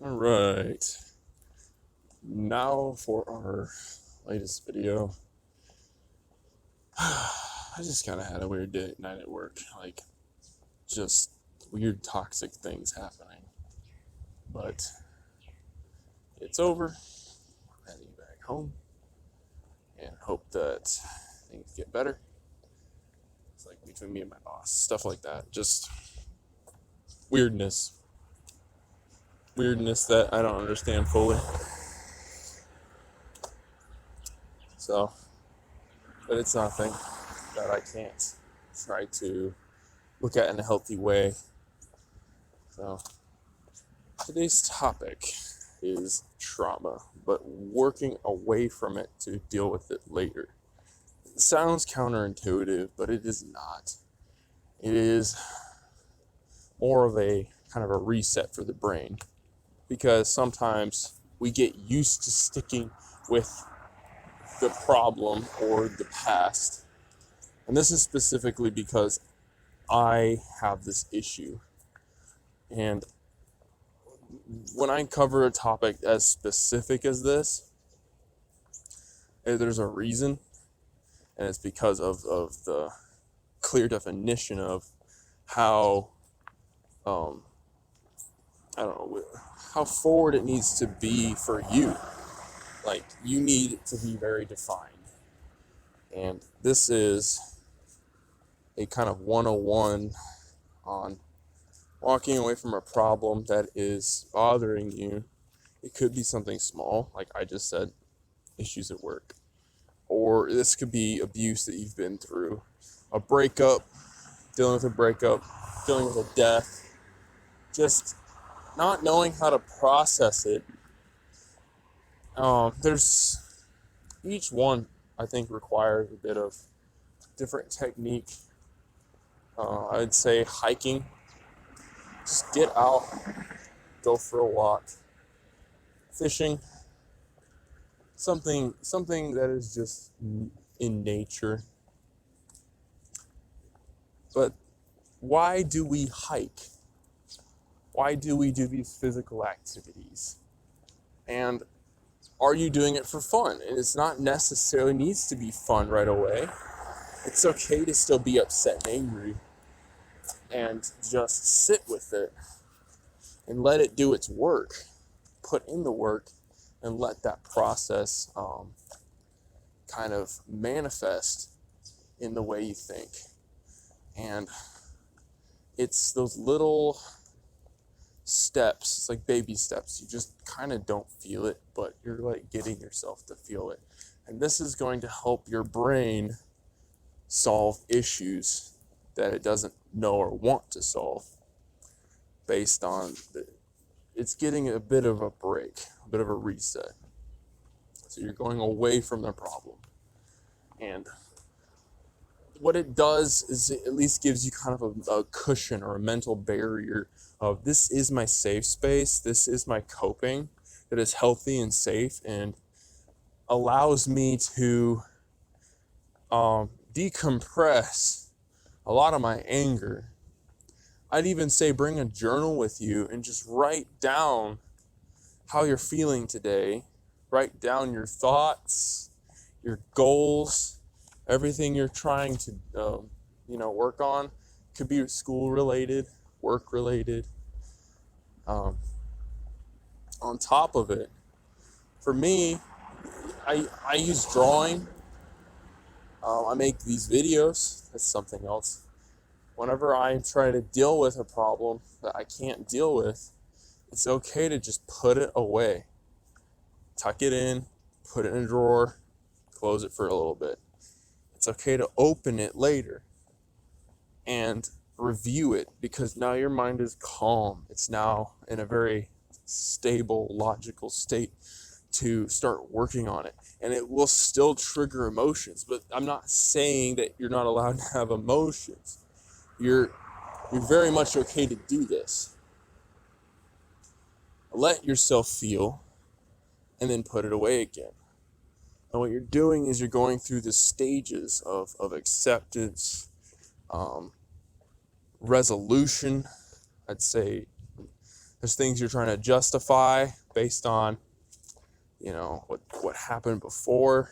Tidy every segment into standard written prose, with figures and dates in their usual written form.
All right. Now for our latest video. I just kind of had a weird night at work. Just weird, toxic things happening. But it's over. I'm heading back home and hope that things get better. It's like between me and my boss, stuff like that. Just weirdness. Weirdness that I don't understand fully. So, but it's nothing that I can't try to look at in a healthy way. So, today's topic is trauma, but working away from it to deal with it later. It sounds counterintuitive, but it is not. It is more of a kind of a reset for the brain because sometimes we get used to sticking with the problem or the past. And this is specifically because I have this issue. And when I cover a topic as specific as this, there's a reason, and it's because of the clear definition of how, I don't know, how forward it needs to be for you. Like, you need it to be very defined. And this is a kind of 101 on walking away from a problem that is bothering you. It could be something small, like I just said, issues at work. Or this could be abuse that you've been through, a breakup, dealing with a breakup, dealing with a death, just not knowing how to process it. There's each one, I think, requires a bit of different technique. I'd say hiking. Just get out, go for a walk. Fishing. Something that is just in nature. But why do we hike? Why do we do these physical activities? And are you doing it for fun? And it's not necessarily needs to be fun right away. It's okay to still be upset and angry and just sit with it and let it do its work. Put in the work and let that process kind of manifest in the way you think. And it's those little steps, it's like baby steps. You just kind of don't feel it, but you're like getting yourself to feel it. And this is going to help your brain solve issues that it doesn't know or want to solve based on it's getting a bit of a break, a bit of a reset. So you're going away from the problem. And what it does is it at least gives you kind of a cushion or a mental barrier of this is my safe space, this is my coping that is healthy and safe and allows me to decompress a lot of my anger. I'd even say bring a journal with you and just write down how you're feeling today. Write down your thoughts, your goals, everything you're trying to work on. Could be school related, work related. On top of it, for me, I use drawing. I make these videos. That's something else. Whenever I try to deal with a problem that I can't deal with, it's okay to just put it away. Tuck it in, put it in a drawer, close it for a little bit. It's okay to open it later and review it because now your mind is calm. It's now in a very stable, logical state to start working on it. And it will still trigger emotions, but I'm not saying that you're not allowed to have emotions. You're very much okay to do this. Let yourself feel and then put it away again. And what you're doing is you're going through the stages of acceptance, resolution. I'd say There's things you're trying to justify based on, what happened before.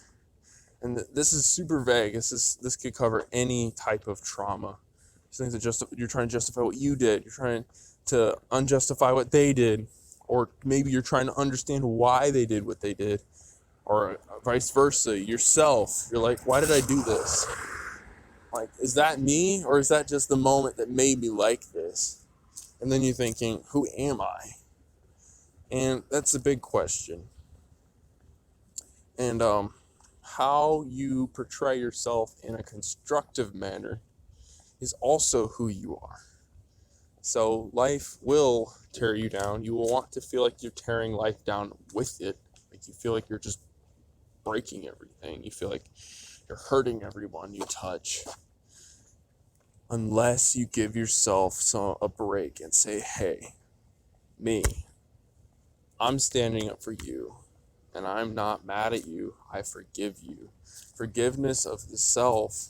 And this is super vague. This could cover any type of trauma. There's things that you're trying to justify what you did. You're trying to unjustify what they did. Or maybe you're trying to understand why they did what they did. Or vice versa, yourself. You're like, why did I do this? Like, is that me? Or is that just the moment that made me like this? And then you're thinking, who am I? And that's a big question. And how you portray yourself in a constructive manner is also who you are. So life will tear you down. You will want to feel like you're tearing life down with it. Like you feel like you're just breaking everything. You feel like you're hurting everyone you touch. Unless you give yourself a break and say, hey, me, I'm standing up for you. And I'm not mad at you. I forgive you. Forgiveness of the self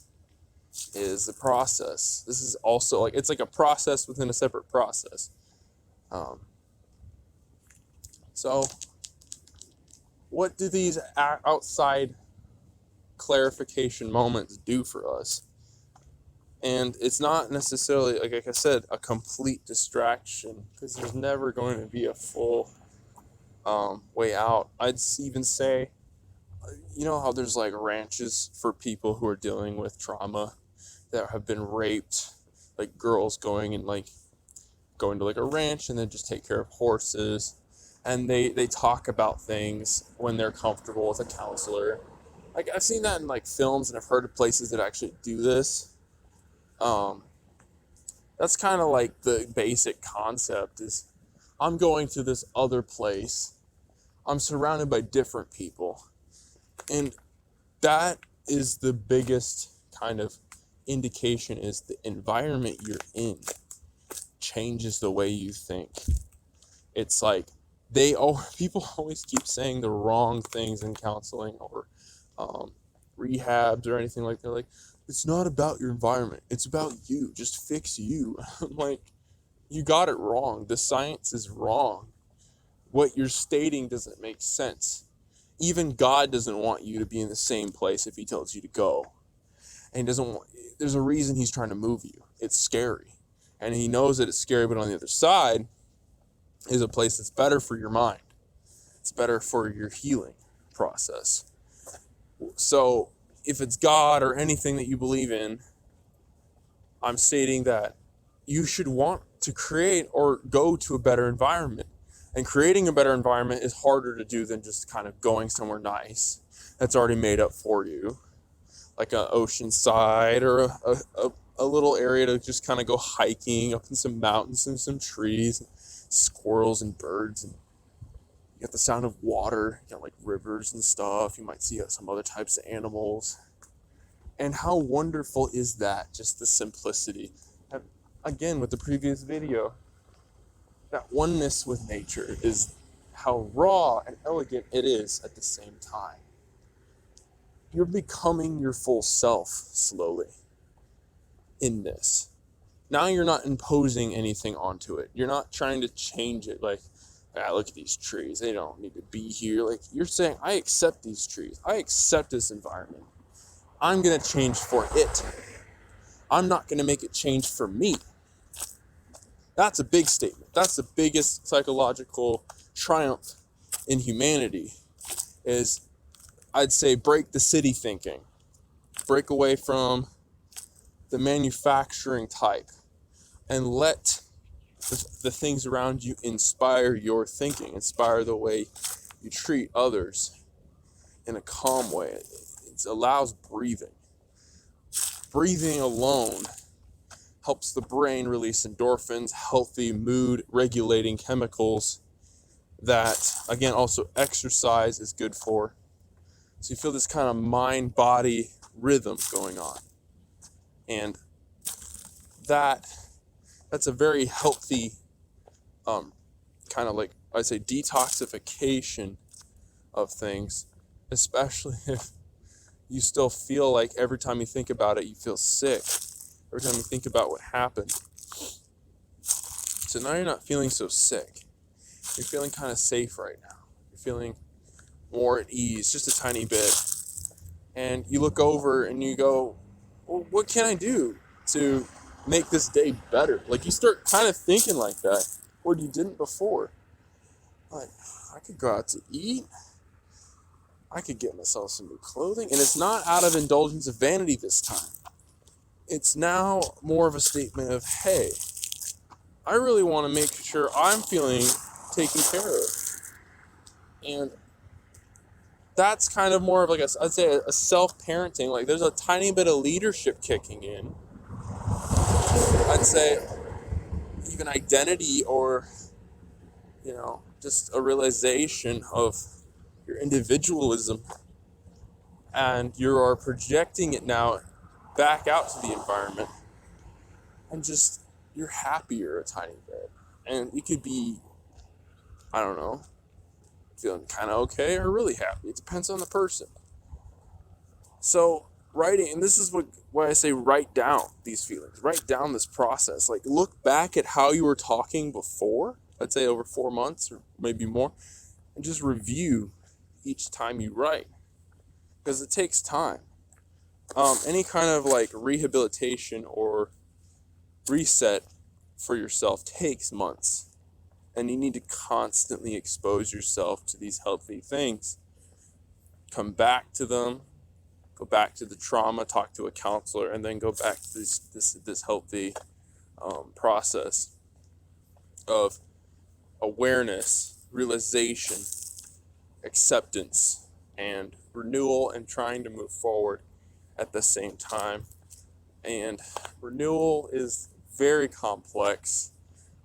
is the process. This is also it's like a process within a separate process. So what do these outside clarification moments do for us? And it's not necessarily, like I said, a complete distraction, because there's never going to be a full way out. I'd even say, how there's like ranches for people who are dealing with trauma that have been raped, like girls going to like a ranch and then just take care of horses, and they talk about things when they're comfortable with a counselor. Like I've seen that in like films, and I've heard of places that actually do this. That's kind of like the basic concept is, I'm going to this other place. I'm surrounded by different people. And that is the biggest kind of indication, is the environment you're in changes the way you think. It's like people always keep saying the wrong things in counseling or rehabs or anything like that. Like, it's not about your environment. It's about you. Just fix you. I'm like, you got it wrong. The science is wrong. What you're stating doesn't make sense. Even God doesn't want you to be in the same place if he tells you to go. And there's a reason he's trying to move you. It's scary. And he knows that it's scary, but on the other side is a place that's better for your mind. It's better for your healing process. So if it's God or anything that you believe in, I'm stating that you should want to create or go to a better environment. And creating a better environment is harder to do than just kind of going somewhere nice that's already made up for you, like an ocean side or a little area to just kind of go hiking up in some mountains and some trees, and squirrels and birds, and you got the sound of water, you got like rivers and stuff. You might see some other types of animals. And how wonderful is that? Just the simplicity. And again, with the previous video, that oneness with nature is how raw and elegant it is at the same time. You're becoming your full self slowly in this. Now you're not imposing anything onto it. You're not trying to change it like, look at these trees. They don't need to be here. Like, you're saying, I accept these trees. I accept this environment. I'm going to change for it. I'm not going to make it change for me. That's a big statement. That's the biggest psychological triumph in humanity, is, I'd say, break the city thinking. Break away from the manufacturing type and let the things around you inspire your thinking, inspire the way you treat others in a calm way. It allows breathing. Breathing alone helps the brain release endorphins, healthy mood regulating chemicals that, again, also exercise is good for. So you feel this kind of mind-body rhythm going on. And that's a very healthy kind of, like I say, detoxification of things, especially if you still feel like every time you think about it, you feel sick. Every time you think about what happened. So now you're not feeling so sick. You're feeling kind of safe right now. You're feeling more at ease, just a tiny bit. And you look over and you go, well, what can I do to make this day better? Like, you start kind of thinking like that, or you didn't before. Like, I could go out to eat. I could get myself some new clothing. And it's not out of indulgence of vanity this time. It's now more of a statement of, hey, I really want to make sure I'm feeling taken care of. And that's kind of more of like I'd say a self-parenting. Like, there's a tiny bit of leadership kicking in. I'd say even identity, or, just a realization of your individualism, and you are projecting it now back out to the environment, and just you're happier a tiny bit. And you could be, I don't know, feeling kind of okay or really happy. It depends on the person. So writing, and this is why I say write down these feelings, write down this process. Like, look back at how you were talking before, I'd say over 4 months or maybe more, and just review each time you write, because it takes time. Any kind of like rehabilitation or reset for yourself takes months, and you need to constantly expose yourself to these healthy things. Come back to them, go back to the trauma, talk to a counselor, and then go back to this healthy process of awareness, realization, acceptance, and renewal, and trying to move forward at the same time. And renewal is very complex.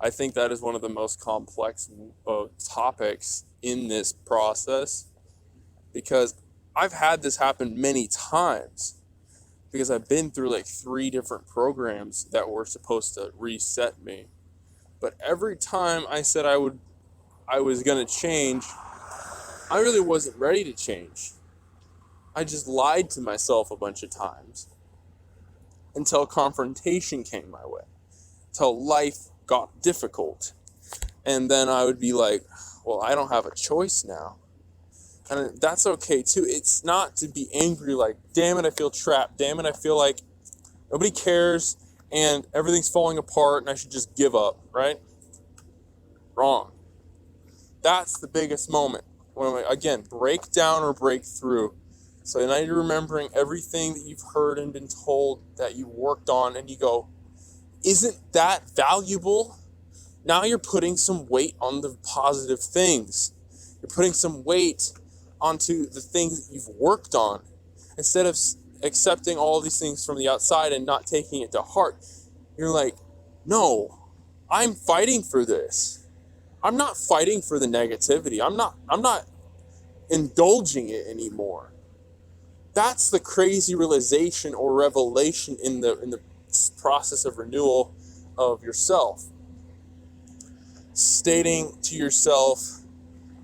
I think that is one of the most complex topics in this process, because I've had this happen many times, because I've been through like 3 different programs that were supposed to reset me. But every time I said I was going to change, I really wasn't ready to change. I just lied to myself a bunch of times until confrontation came my way, until life got difficult. And then I would be like, well, I don't have a choice now. And that's okay too. It's not to be angry like, damn it, I feel trapped. Damn it, I feel like nobody cares and everything's falling apart and I should just give up, right? Wrong. That's the biggest moment. When again, break down or break through. So now you're remembering everything that you've heard and been told that you worked on, and you go, isn't that valuable? Now you're putting some weight on the positive things. You're putting some weight onto the things that you've worked on, instead of accepting all these things from the outside and not taking it to heart. You're like, no, I'm fighting for this. I'm not fighting for the negativity. I'm not indulging it anymore. That's the crazy realization or revelation in the process of renewal of yourself. Stating to yourself,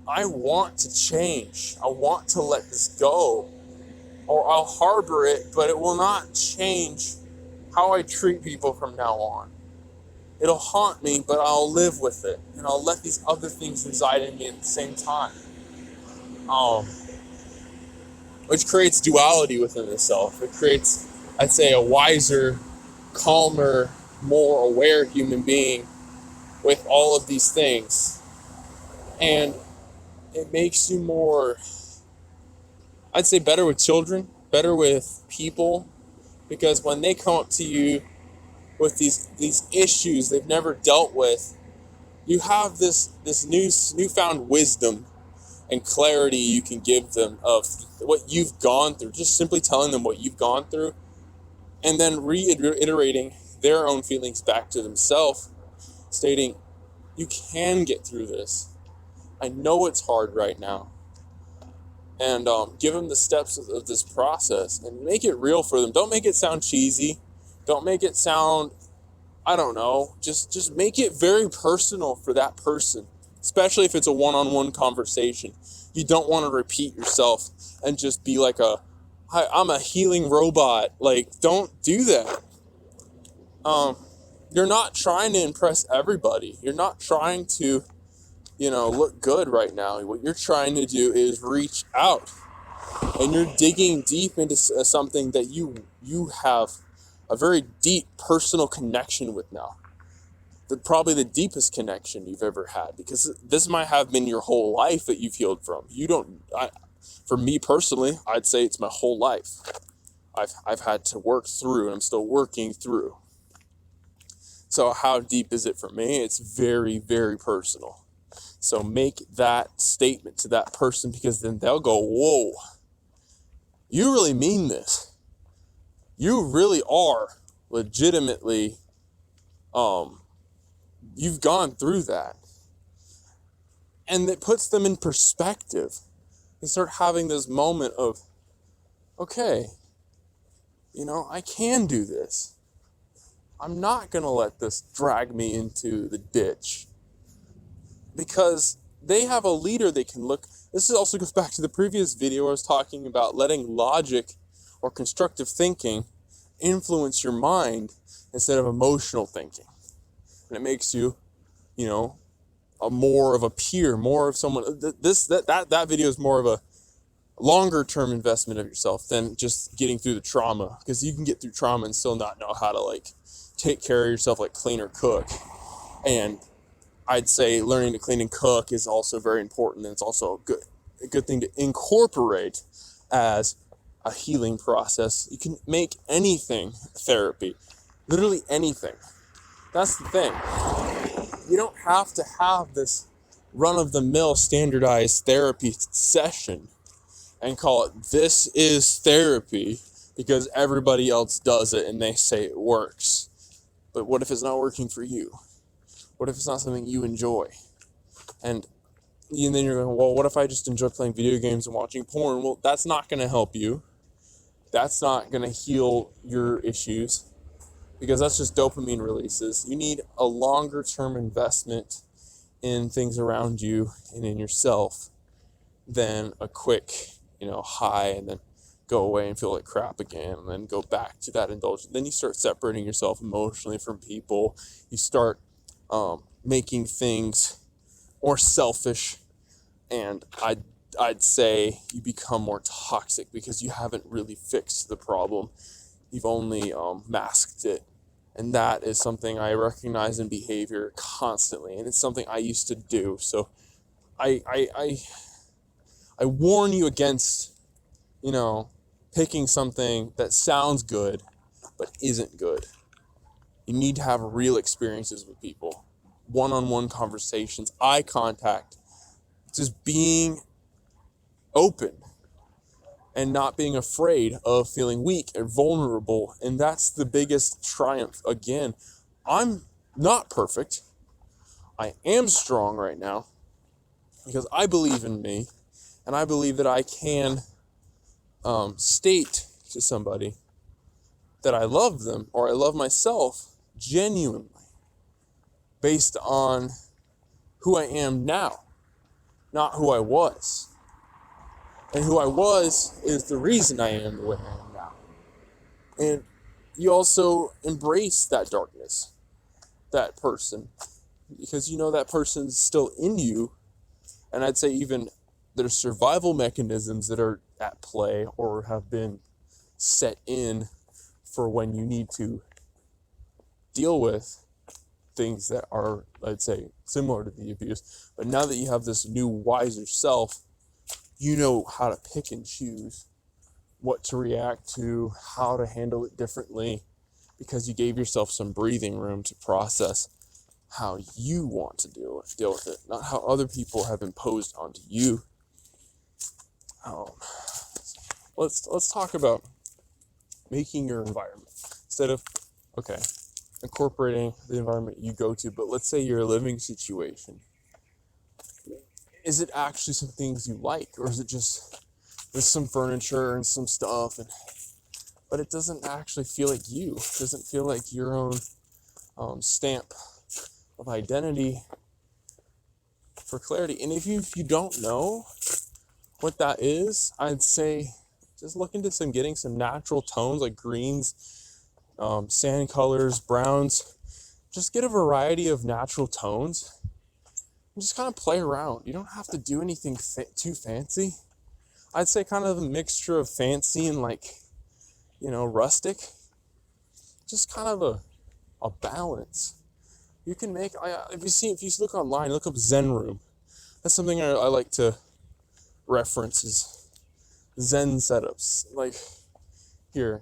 I want to change. I want to let this go. Or I'll harbor it, but it will not change how I treat people from now on. It'll haunt me, but I'll live with it. And I'll let these other things reside in me at the same time. Which creates duality within itself. It creates, I'd say, a wiser, calmer, more aware human being with all of these things. And it makes you more, I'd say, better with children, better with people, because when they come up to you with these issues they've never dealt with, you have this newfound wisdom and clarity you can give them of what you've gone through, just simply telling them what you've gone through, and then reiterating their own feelings back to themselves, stating, you can get through this. I know it's hard right now. And give them the steps of this process and make it real for them. Don't make it sound cheesy. Don't make it sound, I don't know, just make it very personal for that person, especially if it's a one-on-one conversation. You don't want to repeat yourself and just be like I'm a healing robot. Like, don't do that. You're not trying to impress everybody. You're not trying to look good right now. What you're trying to do is reach out, and you're digging deep into something that you have a very deep personal connection with now. Probably the deepest connection you've ever had, because this might have been your whole life that you've healed from. For me personally, I'd say it's my whole life. I've had to work through, and I'm still working through. So how deep is it for me? It's very, very personal. So make that statement to that person, because then they'll go, whoa, you really mean this. You really are legitimately, you've gone through that. And it puts them in perspective. They start having this moment of, okay, I can do this. I'm not going to let this drag me into the ditch. Because they have a leader they can look. This also goes back to the previous video I was talking about letting logic or constructive thinking influence your mind instead of emotional thinking. And it makes you, a more of a peer, more of someone. That video is more of a longer term investment of yourself than just getting through the trauma, because you can get through trauma and still not know how to take care of yourself, like clean or cook. And I'd say learning to clean and cook is also very important, and it's also a good thing to incorporate as a healing process. You can make anything therapy, literally anything. That's the thing. You don't have to have this run-of-the-mill standardized therapy session and call it, this is therapy, because everybody else does it and they say it works. But what if it's not working for you? What if it's not something you enjoy? And then you're going, well, what if I just enjoy playing video games and watching porn? Well, that's not going to help you. That's not going to heal your issues, because that's just dopamine releases. You need a longer term investment in things around you and in yourself than a quick, high, and then go away and feel like crap again, and then go back to that indulgence. Then you start separating yourself emotionally from people. You start making things more selfish, and I'd say you become more toxic, because you haven't really fixed the problem. You've only masked it. And that is something I recognize in behavior constantly, and it's something I used to do. So I warn you against, picking something that sounds good but isn't good. You need to have real experiences with people, one-on-one conversations, eye contact, just being open and not being afraid of feeling weak and vulnerable. And that's the biggest triumph. Again, I'm not perfect. I am strong right now because I believe in me, and I believe that I can state to somebody that I love them or I love myself genuinely based on who I am now, not who I was. And who I was is the reason I am the way I am now. And you also embrace that darkness, that person, because that person's still in you. And I'd say even there's survival mechanisms that are at play or have been set in for when you need to deal with things that are, I'd say, similar to the abuse. But now that you have this new, wiser self, you know how to pick and choose what to react to, how to handle it differently, because you gave yourself some breathing room to process how you want to deal with it, not how other people have imposed onto you. Let's talk about making your environment instead of incorporating the environment you go to. But let's say your living situation. Is it actually some things you like, or is it just there's some furniture and some stuff, but it doesn't actually feel like you? It doesn't feel like your own stamp of identity for clarity. And if you don't know what that is, I'd say just look into getting some natural tones like greens, sand colors, browns. Just get a variety of natural tones just kind of play around. You don't have to do anything too fancy. I'd say kind of a mixture of fancy and like, rustic. Just kind of a balance. You can make, if you look online, look up Zen room. That's something I like to reference is Zen setups. Like here,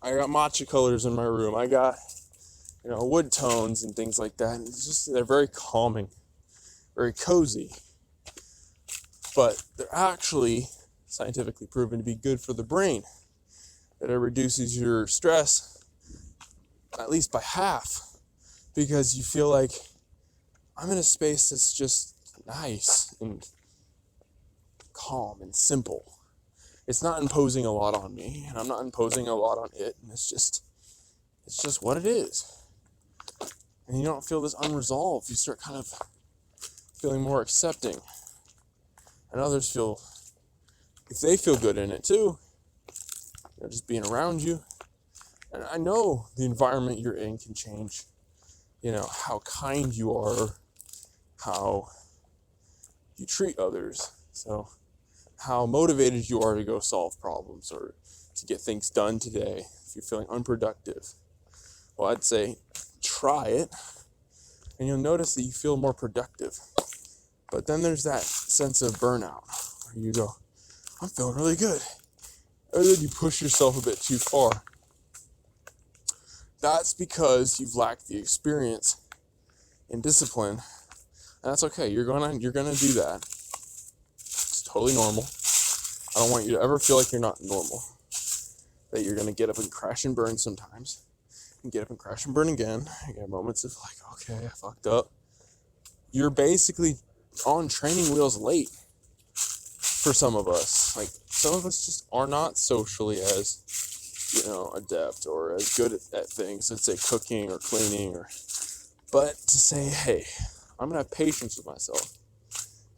I got matcha colors in my room. I got, wood tones and things like that. And they're very calming, very cozy. But they're actually scientifically proven to be good for the brain. That it reduces your stress at least by half, because you feel like I'm in a space that's just nice and calm and simple. It's not imposing a lot on me, and I'm not imposing a lot on it, and it's just what it is. And you don't feel this unresolved. You start kind of feeling more accepting. And others feel, if they feel good in it too, just being around you. And I know the environment you're in can change, how kind you are, how you treat others. So how motivated you are to go solve problems or to get things done today if you're feeling unproductive. Well, I'd say try it, and you'll notice that you feel more productive. But then there's that sense of burnout where you go, I'm feeling really good. And then you push yourself a bit too far. That's because you've lacked the experience and discipline. And that's okay. You're gonna do that. It's totally normal. I don't want you to ever feel like you're not normal. That you're gonna get up and crash and burn sometimes. And get up and crash and burn again. You get moments of like, okay, I fucked up. You're basically on training wheels late for some of us. Like, some of us just are not socially as, adept or as good at things. Let's say cooking or cleaning but to say, hey, I'm gonna have patience with myself.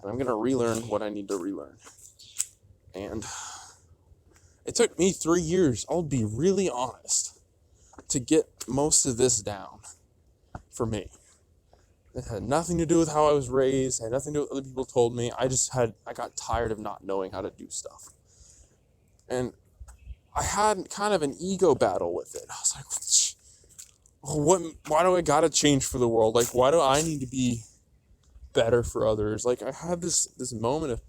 And I'm gonna relearn what I need to relearn. And it took me 3 years, I'll be really honest, to get most of this down for me. It had nothing to do with how I was raised, it had nothing to do with what other people told me. I got tired of not knowing how to do stuff. And I had kind of an ego battle with it. I was like, why do I gotta change for the world? Like, why do I need to be better for others? Like, I had this moment of,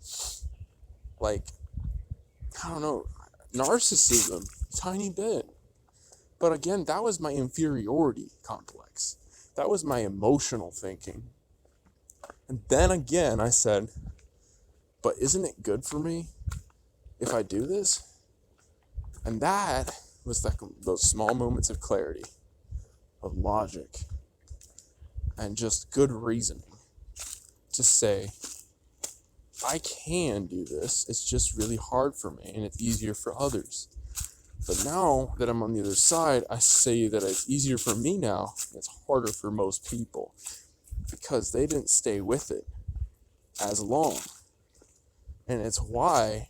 like, I don't know, narcissism, tiny bit. But again, that was my inferiority complex. That was my emotional thinking. And then again, I said, but isn't it good for me if I do this? And that was like those small moments of clarity, of logic, and just good reasoning to say, I can do this. It's just really hard for me, and it's easier for others. But now that I'm on the other side, I say that it's easier for me now. It's harder for most people because they didn't stay with it as long. And it's why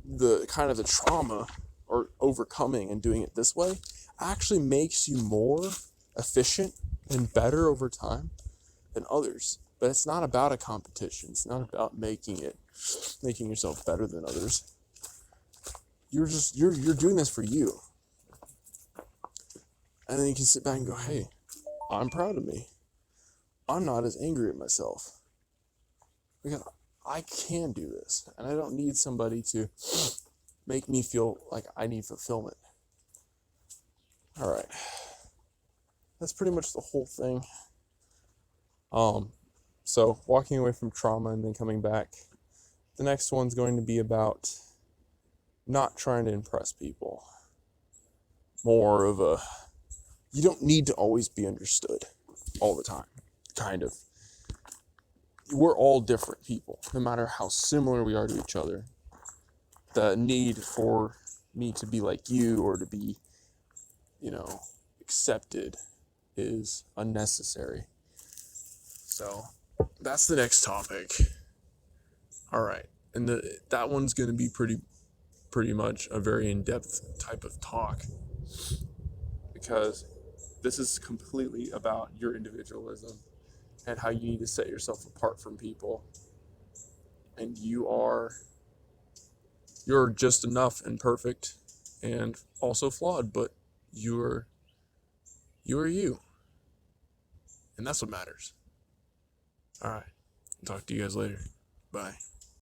the kind of the trauma or overcoming and doing it this way actually makes you more efficient and better over time than others. But it's not about a competition. It's not about making yourself better than others. You're doing this for you. And then you can sit back and go, hey, I'm proud of me. I'm not as angry at myself. Because I can do this. And I don't need somebody to make me feel like I need fulfillment. All right. That's pretty much the whole thing. So walking away from trauma and then coming back. The next one's going to be about not trying to impress people. More of you don't need to always be understood all the time, kind of. We're all different people, no matter how similar we are to each other. The need for me to be like you or to be, accepted is unnecessary. So that's the next topic. All right. And that one's going to be pretty much a very in-depth type of talk, because this is completely about your individualism and how you need to set yourself apart from people. And you're just enough and perfect and also flawed, but you're you. And that's what matters. All right. Talk to you guys later. Bye.